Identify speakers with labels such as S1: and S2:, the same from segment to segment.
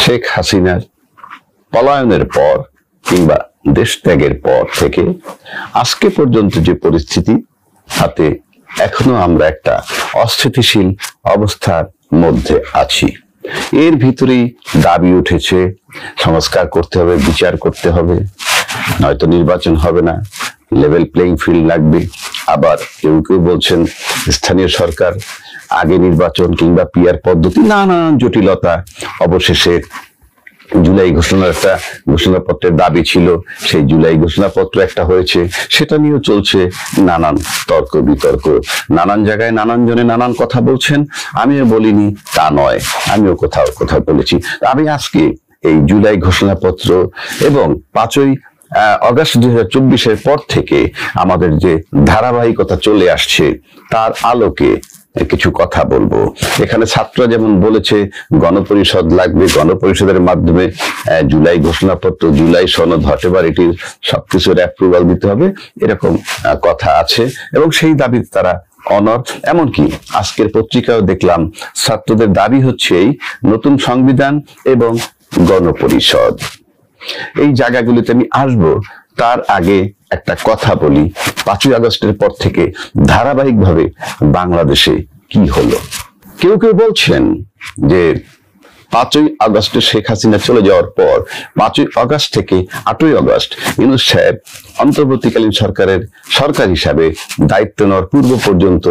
S1: শেখ হাসিনার পলায়নের পর কিংবা দেশ ত্যাগের পর থেকে আজকে পর্যন্ত যে পরিস্থিতি, হাতে এখনো আমরা একটা অস্থিতিশীল অবস্থার মধ্যে আছি। এর ভিতরেই দাবি উঠেছে সংস্কার করতে হবে, বিচার করতে হবে, নয়তো নির্বাচন হবে না, লেভেল প্লেইং ফিল্ড লাগবে। আবার কেউ কেউ বলছেন স্থানীয় সরকার, আগে নির্বাচন কিংবা পিআর পদ্ধতি, নানান জটিলতা। অবশেষে জুলাই ঘোষণাপত্রের দাবি ছিল, সেই জুলাই ঘোষণাপত্র একটা হয়েছে, সেটা নিয়েও চলছে নানান তর্ক বিতর্ক। নানান জায়গায় নানান জনে নানান কথা বলছেন, আমিও বলিনি তা নয়, আমিও কোথাও বলেছি। আমি আজকে এই জুলাই ঘোষণাপত্র এবং 5ই অগাস্ট 2024-এর পর থেকে আমাদের যে ধারাবাহিকতা চলে আসছে তার আলোকে কিছু কথা বলবো। এখানে ছাত্ররা যেমন বলেছে গণপরিষদ লাগবে, গণপরিষদের মাধ্যমে জুলাই ঘোষণাপত্র, জুলাই সনদ, হোয়াটএভার এটির সবকিছুর অ্যাপ্রুভাল দিতে হবে, এরকম কথা আছে এবং সেই দাবি তারা অনর। এমনকি আজকের পত্রিকাও দেখলাম ছাত্রদের দাবি হচ্ছে এই নতুন সংবিধান এবং গণপরিষদ। এই জায়গাগুলিতে আমি আসবো, তার আগে একটা কথা বলি। 5ই আগস্টের পর থেকে ধারাবাহিকভাবে বাংলাদেশে কি হলো। কেউ কেউ বলছেন যে 5ই আগস্টে শেখ হাসিনা চলে যাওয়ার পর 5ই আগস্ট থেকে 8ই আগস্ট ইউনূস সাহেব অন্তর্বর্তীকালীন সরকারের সরকার হিসাবে দায়িত্ব নেওয়ার পূর্ব পর্যন্ত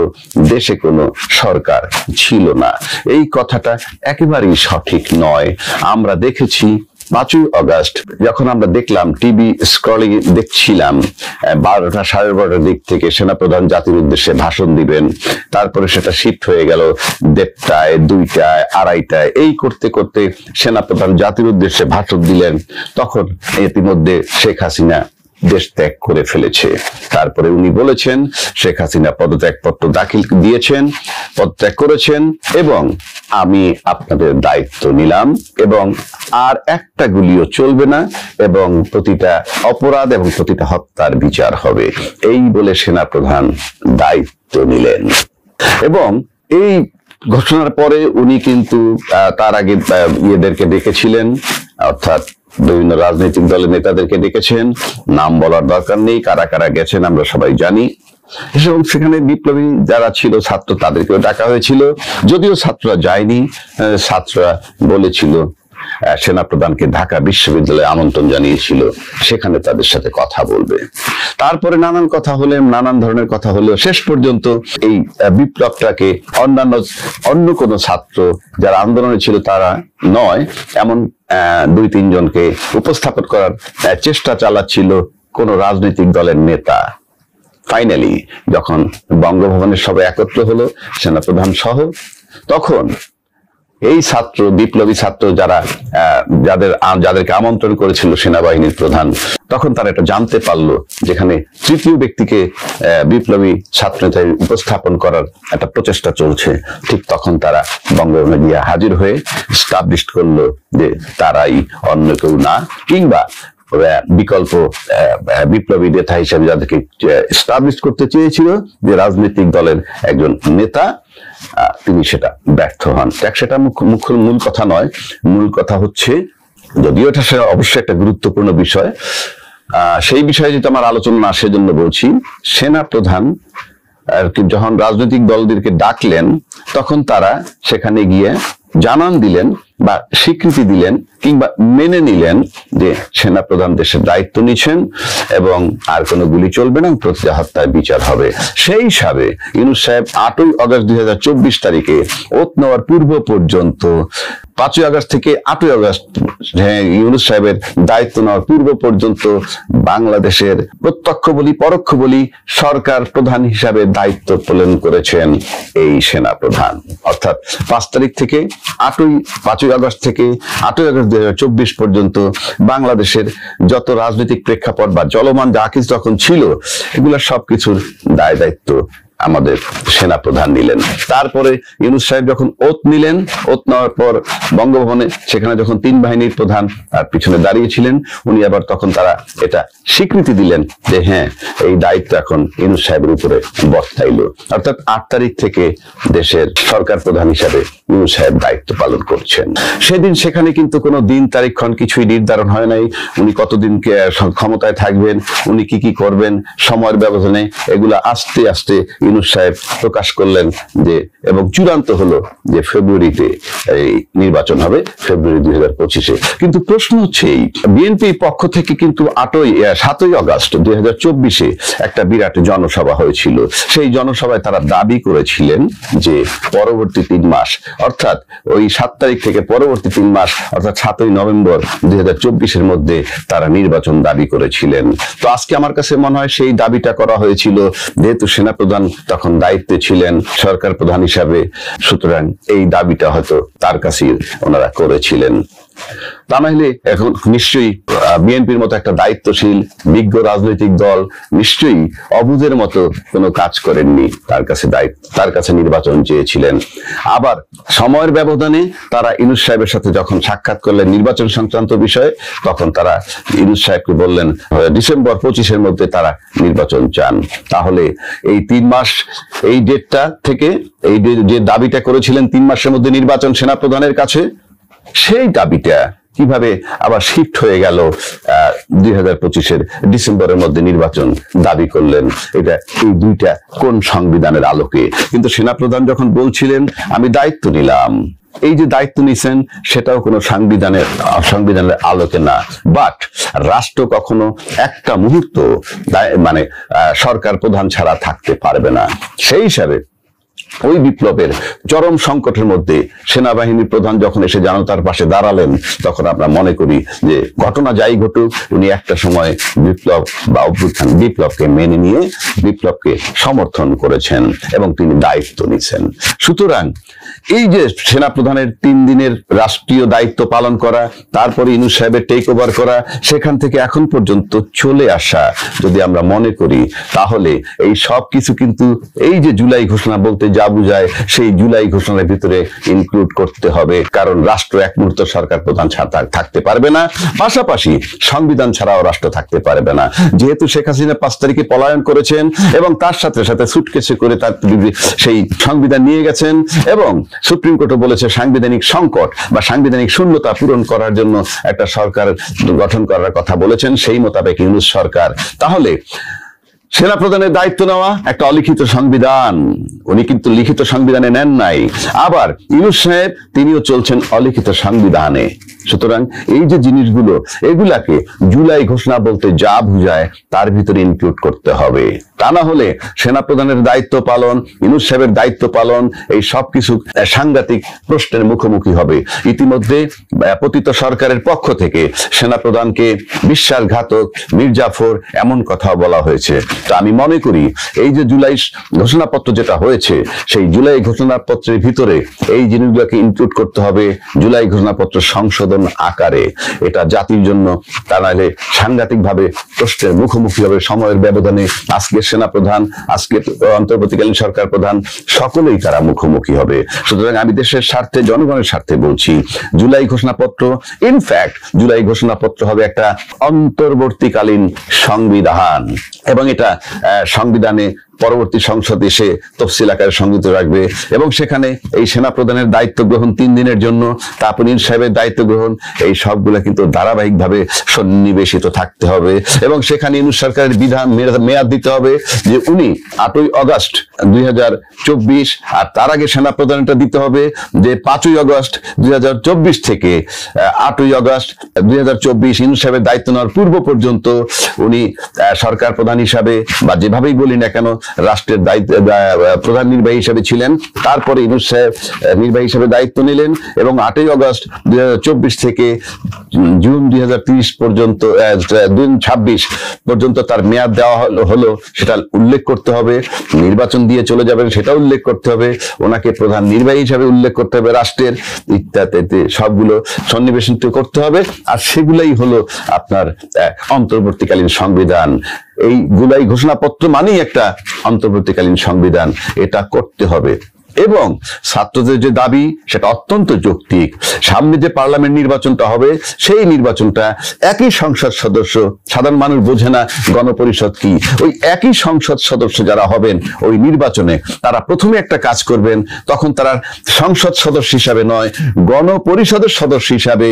S1: দেশে কোনো সরকার ছিল না। এই কথাটা একেবারেই সঠিক নয়। আমরা দেখেছি 5ই আগস্ট যখন আমরা দেখলাম, টিভি স্ক্রলিং দেখছিলাম, 12টা 12:30 দিক থেকে সেনাপ্রধান জাতির উদ্দেশ্যে ভাষণ দিবেন, তারপরে সেটা শিফট হয়ে গেল 1:30টায়, 2টায়, 2:30টায়। এই করতে করতে সেনাপ্রধান জাতির উদ্দেশ্যে ভাষণ দিলেন, তখন ইতিমধ্যে শেখ হাসিনা দেশ ত্যাগ করে ফেলেছে। তারপরে উনি বলেছেন শেখ হাসিনা পদত্যাগপত্র দাখিল দিয়েছেন, পদত্যাগ করেছেন এবং আমি আপনাদের দায়িত্ব নিলাম এবং আর একটা গুলিও চলবে না এবং প্রতিটা অপরাধ এবং প্রতিটা হত্যার বিচার হবে, এই বলে সেনাপ্রধান দায়িত্ব নিলেন। এবং এই ঘোষণার পরে উনি কিন্তু তার আগে ইয়েদেরকে ডেকেছিলেন, অর্থাৎ বিভিন্ন রাজনৈতিক দলের নেতাদেরকে ডেকেছেন। নাম বলার দরকার নেই, কারা কারা গেছেন আমরা সবাই জানি। এবং সেখানে বিপ্লবী যারা ছিল ছাত্র, তাদেরকেও ডাকা হয়েছিল। যদিও ছাত্ররা যায়নি, ছাত্ররা বলেছিল সেনাপ্রধানকে ঢাকা বিশ্ববিদ্যালয়ে আমন্ত্রণ জানিয়েছিল, সেখানে তাদের সাথে কথা বলবে। তারপরে নানান কথা হলে, নানান ধরনের কথা হলেও শেষ পর্যন্ত এই বিপ্লবটাকে অন্য কোনো ছাত্র যারা আন্দোলনে ছিল তারা নয়, এমন 2-3 জনকে উপস্থাপন করার চেষ্টা চালাচ্ছিল কোন রাজনৈতিক দলের নেতা। ফাইনালি যখন বঙ্গভবনের সবাই একত্র হলো সেনাপ্রধান সহ, তখন এই ছাত্র, বিপ্লবী ছাত্র যাদেরকে আমন্ত্রণ করেছিল সেনাবাহিনীর প্রধান, তখন তারা এটা জানতে পারলো যেখানে তৃতীয় ব্যক্তিকে বিপ্লবী ছাত্র নেতায় উপস্থাপন করার একটা প্রচেষ্টা চলছে। ঠিক তখন তারা বঙ্গভবনে গিয়ে হাজির হয়ে স্টাবলিশ করলো যে তারাই, অন্য কেউ না, কিংবা বিকল্প বিপ্লবী নেতা হিসেবে যাদেরকে এস্টাবলিশ করতে চেয়েছিল যে রাজনৈতিক দলের একজন নেতা, তিনি সেটা ব্যর্থ হন। সেটা মূল কথা নয়। মূল কথা হচ্ছে, যদিও এটা অবশ্যই একটা গুরুত্বপূর্ণ বিষয়, সেই বিষয়ে যেটা আমার আলোচনা না, সেজন্য বলছি, সেনা প্রধান যখন রাজনৈতিক দলদেরকে ডাকলেন তখন তারা সেখানে গিয়ে জানান দিলেন বা স্বীকৃতি দিলেন কিংবা মেনে নিলেন যে সেনাপ্রধান দেশের দায়িত্ব নিচ্ছেন এবং আর কোনো গুলি চলবে না, প্রতিটা হত্যার বিচার হবে। সেই হিসাবে ইউনূস সাহেব 8ই আগস্ট 2024 তারিখে ওথ নেওয়ার পূর্ব পর্যন্ত, 5ই আগস্ট থেকে 8ই আগস্ট ইউনূস সাহেবের দায়িত্ব নেওয়ার পূর্ব পর্যন্ত বাংলাদেশের প্রত্যক্ষ বলি পরোক্ষ বলি সরকার প্রধান হিসাবে দায়িত্ব পালন করেছেন এই সেনাপ্রধান। অর্থাৎ 5 তারিখ থেকে 5ই আগস্ট থেকে 8ই আগস্ট 2024 পর্যন্ত বাংলাদেশের যত রাজনৈতিক প্রেক্ষাপট বা চলমান যা কিছু তখন ছিল, এগুলোর সবকিছুর দায় দায়িত্ব আমাদের সেনাপ্রধান নিলেন। তারপরে ইউনূস সাহেব যখন ওত নিলেন, ওত নেওয়ার পর বঙ্গভবনে সেখানে যখন 3 বাহিনীর প্রধান তার পিছনে দাঁড়িয়েছিলেন, উনি আবার তখন তারা এটা স্বীকৃতি দিলেন যে হ্যাঁ, এই দায়িত্ব এখন ইউনূস সাহেবের উপরে বর্তাইল। অর্থাৎ 8 তারিখ থেকে দেশের সরকার প্রধান হিসাবে ইউনূস সাহেব দায়িত্ব পালন করছেন। সেদিন সেখানে কিন্তু কোনো দিন তারিখক্ষণ কিছুই নির্ধারণ হয় নাই। উনি কতদিন ক্ষমতায় থাকবেন, উনি কি কি করবেন, সময়ের ব্যবধানে এগুলা আস্তে আস্তে ইউনূস সাহেব প্রকাশ করলেন যে, এবং চূড়ান্ত হলো যে ফেব্রুয়ারিতে এই নির্বাচন হবে, ফেব্রুয়ারি 2025-এ। কিন্তু প্রশ্ন হচ্ছে এই, বিএনপির পক্ষ থেকে কিন্তু 7ই আগস্ট 2024-এ একটা বিরাট জনসভা হয়েছিল। সেই জনসভায় তারা দাবি করেছিলেন যে পরবর্তী 3 মাস, অর্থাৎ ওই 7 তারিখ থেকে পরবর্তী 3 মাস, অর্থাৎ 7ই নভেম্বর 2024-এর মধ্যে তারা নির্বাচন দাবি করেছিলেন। তো আজকে আমার কাছে মনে হয় সেই দাবিটা করা হয়েছিল, যেহেতু সেনাপ্রধান তখন দায়িত্বে ছিলেন সরকার প্রধান হিসাবে, সুতরাং এই দাবিটা হয়তো তার কাছেই ওনারা করেছিলেন। তা নাহলে এখন নিশ্চয়ই বিএনপির মতো একটা দায়িত্বশীল বিজ্ঞ রাজনৈতিক দল নিশ্চয়ই অবুঝের মতো কোনো কাজ করেননি, তার কাছে নির্বাচন চেয়েছিলেন। আবার সময়ের ব্যবধানে তারা ইউনূস সাহেবের সাথে যখন সাক্ষাৎ করলেন নির্বাচন সংক্রান্ত বিষয়ে, তখন তারা ইউনূস সাহেবকে বললেন ডিসেম্বর 25-এর মধ্যে তারা নির্বাচন চান। তাহলে এই 3 মাস, এই ডেটটা থেকে এই যে দাবিটা করেছিলেন 3 মাসের মধ্যে নির্বাচন সেনাপ্রধানের কাছে, সেই দাবিটা কিভাবে আবার শিফট হয়ে গেল 2025-এর ডিসেম্বরের মধ্যে নির্বাচন দাবি করলেন? এটা এই দুইটা কোন সংবিধানের আলোকে? কিন্তু সেনাপ্রধান যখন বলছিলেন আমি দায়িত্ব নিলাম, এই যে দায়িত্ব নিছেন সেটাও কোনো সংবিধানের আলোকে না। বাট রাষ্ট্র কখনো একটা মুহূর্ত মানে সরকার প্রধান ছাড়া থাকতে পারবে না। সেই হিসাবে ওই বিপ্লবের চরম সংকটের মধ্যে সেনাবাহিনীর প্রধান যখন এসে জনতার পাশে দাঁড়ালেন, তখন আমরা মনে করি যে ঘটনা যাই ঘটুক, উনি একটা সময় বিপ্লব বা অভ্যুত্থান, বিপ্লবকে মেনে নিয়ে বিপ্লবকে সমর্থন করেছেন এবং তিনি দায়িত্ব নিছেন। সুতরাং এই যে সেনাপ্রধানের 3 দিনের রাষ্ট্রীয় দায়িত্ব পালন করা, তারপরে ইউনূস সাহেবের টেক ওভার করা, সেখান থেকে এখন পর্যন্ত চলে আসা যদি আমরা মনে করি, তাহলে এই সব কিছু কিন্তু এই যে জুলাই ঘোষণা বলতে যা বুঝায়, সেই জুলাই ঘোষণার ভিতরে ইনক্লুড করতে হবে। কারণ রাষ্ট্র এক মুহূর্ত সরকার প্রধান ছাড়া থাকতে পারবে না, পাশাপাশি সংবিধান ছাড়াও রাষ্ট্র থাকতে পারবে না। যেহেতু শেখ হাসিনা 5 তারিখে পলায়ন করেছেন এবং তার সাথে সাথে সুটকেসে করে তার সেই সংবিধান নিয়ে গেছেন, এবং সুপ্রিম কোর্টও বলেছে সাংবিধানিক সংকট বা সাংবিধানিক শূন্যতা পূরণ করার জন্য একটা সরকার গঠন করার কথা বলেছেন, সেই মোতাবেক ইউনূস সরকার। তাহলে সেনাপ্রধানের দায়িত্ব নেওয়া একটা অলিখিত সংবিধান, উনি কিন্তু লিখিত সংবিধানে নেন নাই। আবার ইউনূস সাহেব তিনিও চলছেন অলিখিত সংবিধানে। সুতরাং এই যে জিনিসগুলো, এগুলাকে জুলাই ঘোষণা বলতে যা বুঝায় তার ভিতরে ইনক্লুড করতে হবে। তা না হলে সেনাপ্রধানের দায়িত্ব পালন, ইউনূস সাহেবের দায়িত্ব পালন, এই সবকিছু সাংঘাতিক প্রশ্নের মুখোমুখি হবে। ইতিমধ্যে পতিত সরকারের পক্ষ থেকে সেনাপ্রধানকে বিশ্বাসঘাতক, মির্জাফর এমন কথা বলা হয়েছে। তো আমি মনে করি এই যে জুলাই ঘোষণাপত্র যেটা হয়েছে, সেই জুলাই ঘোষণাপত্রের ভিতরে এই জিনিসগুলোকে ইনক্লুড করতে হবে জুলাই ঘোষণাপত্র সংশোধন আকারে। এটা জাতির জন্য, তা নাহলে সাংঘাতিক ভাবে প্রশ্নের মুখোমুখি হবে সময়ের ব্যবধানে। আজকে সেনাপ্রধান, আজকে অন্তর্বর্তীকালীন সরকার প্রধান, সকলেই তারা মুখোমুখি হবে। সুতরাং আমি দেশের স্বার্থে, জনগণের স্বার্থে বলছি, জুলাই ঘোষণাপত্র, ইনফ্যাক্ট জুলাই ঘোষণাপত্র হবে একটা অন্তর্বর্তীকালীন সংবিধান, এবং এটা সংবিধানে পরবর্তী সংসদ এসে তফসিল আকারে সংযুক্ত রাখবে, এবং সেখানে এই সেনাপ্রধানের দায়িত্ব গ্রহণ 3 দিনের জন্য, তারপর ইউনূস সাহেবের দায়িত্ব গ্রহণ, এই সবগুলো কিন্তু ধারাবাহিকভাবে সন্নিবেশিত থাকতে হবে। এবং সেখানে ইউনূস সরকারের বিধান মেয়াদ দিতে হবে যে উনি 8ই আগস্ট 2024, আর তার আগে সেনাপ্রধানটা দিতে হবে যে 5ই আগস্ট 2024 থেকে 8ই আগস্ট 2024 ইউনূস সাহেবের দায়িত্ব নেওয়ার পূর্ব পর্যন্ত উনি সরকার প্রধান হিসাবে বা যেভাবেই বলি না কেন রাষ্ট্রের দায়িত্ব প্রধান নির্বাহী হিসেবে ছিলেন। তারপরে ইউনূস সাহেব নির্বাহী হিসেবে দায়িত্ব নিলেন, এবং 8ই আগস্ট 2024 থেকে জুন 2030 পর্যন্ত, 2026 পর্যন্ত তার মেয়াদ দেওয়া হলো, সেটা উল্লেখ করতে হবে। নির্বাচন দিয়ে চলে যাবেন সেটা উল্লেখ করতে হবে, ওনাকে প্রধান নির্বাহী হিসাবে উল্লেখ করতে হবে রাষ্ট্রের, ইত্যাদি সবগুলো সন্নিবেশিত করতে হবে। আর সেগুলাই হলো আপনার অন্তর্বর্তীকালীন সংবিধান। এই জুলাই ঘোষণাপত্র মানেই একটা অন্তর্বর্তীকালীন সংবিধান, এটা করতে হবে। এবং ছাত্রদের যে দাবি সেটা অত্যন্ত যৌক্তিক। সামনে যে পার্লামেন্ট নির্বাচনটা হবে সেই নির্বাচনটা একই সংসদ সদস্য, সাধারণ মানুষ বোঝে না গণপরিষদ কি, ওই একই সংসদ সদস্য যারা হবেন ওই নির্বাচনে তারা প্রথমে একটা কাজ করবেন, তখন তারা সংসদ সদস্য হিসাবে নয়, গণপরিষদের সদস্য হিসাবে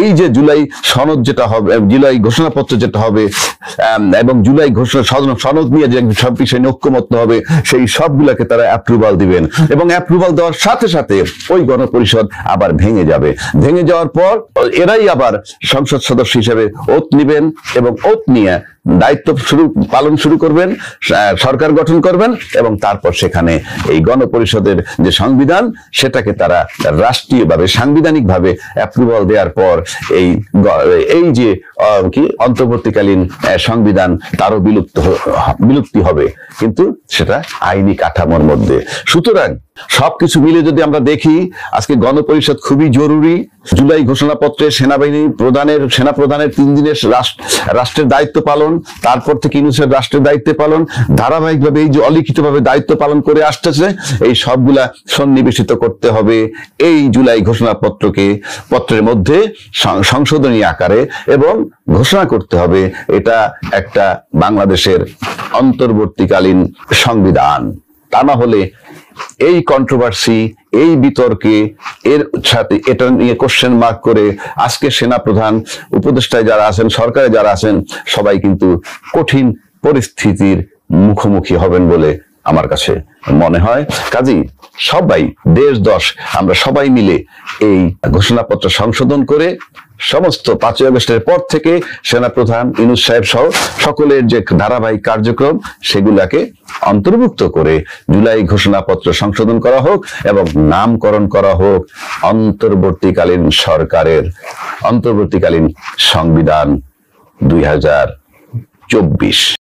S1: এই যে জুলাই সনদ যেটা হবে, জুলাই ঘোষণাপত্র যেটা হবে এবং জুলাই ঘোষণা সনদ নিয়ে যে সব বিষয় নিয়ে ঐক্যমত্য হবে সেই সবগুলাকে তারা অ্যাপ্রুভাল দিবেন এবং অ্যাপ্রুভাল দেওয়ার সাথে সাথে ওই গণপরিষদ আবার ভেঙে যাবে। ভেঙে যাওয়ার পর এরাই আবার সংসদ সদস্য হিসেবে ওত নিবেন এবং ওত নিয়ে দায়িত্ব পালন শুরু করবেন, সরকার গঠন করবেন এবং তারপর সেখানে এই গণপরিষদের যে সংবিধান সেটাকে তারা রাষ্ট্রীয়ভাবে সাংবিধানিকভাবে অ্যাপ্রুভাল দেওয়ার পর এই যে কি অন্তর্বর্তীকালীন সংবিধান তারও বিলুপ্তি হবে, কিন্তু সেটা আইনি কাঠামোর মধ্যে। সুতরাং সবকিছু মিলে যদি আমরা দেখি আজকে গণপরিষদ খুবই জরুরি। জুলাই ঘোষণাপত্রে সেনা প্রধানের 3 দিনের রাষ্ট্রের দায়িত্ব পালন, তারপর থেকে ইউনূসের রাষ্ট্রের দায়িত্ব পালন, ধারাবাহিকভাবে এই যে অলিখিতভাবে দায়িত্ব পালন করে আসতেছে, এই সবগুলা সন্নিবেশিত করতে হবে এই জুলাই পত্রের মধ্যে সংশোধনী আকারে এবং ঘোষণা করতে হবে এটা একটা বাংলাদেশের অন্তর্বর্তীকালীন সংবিধান। তা না হলে এই কন্ট্রোভার্সি, এই বিতর্কে এর সাথে এটা নিয়ে কোশ্চেন মার্ক করে আজকে সেনা প্রধান, উপদেষ্টায় যারা আছেন, সরকারে যারা আছেন, সবাই কিন্তু কঠিন পরিস্থিতির মুখোমুখি হবেন বলে আমার কাছে মনে হয়। কাজেই সবাই দেশ আমরা সবাই মিলে এই ঘোষণাপত্র সংশোধন করে সমস্ত 5ই আগস্টের পর থেকে সেনাপ্রধান ইউনূস সাহেব সহ সকলের যে ধারাবাহিক কার্যক্রম সেগুলাকে অন্তর্ভুক্ত করে জুলাই ঘোষণাপত্র সংশোধন করা হোক এবং নামকরণ করা হোক অন্তর্বর্তীকালীন সংবিধান 2024।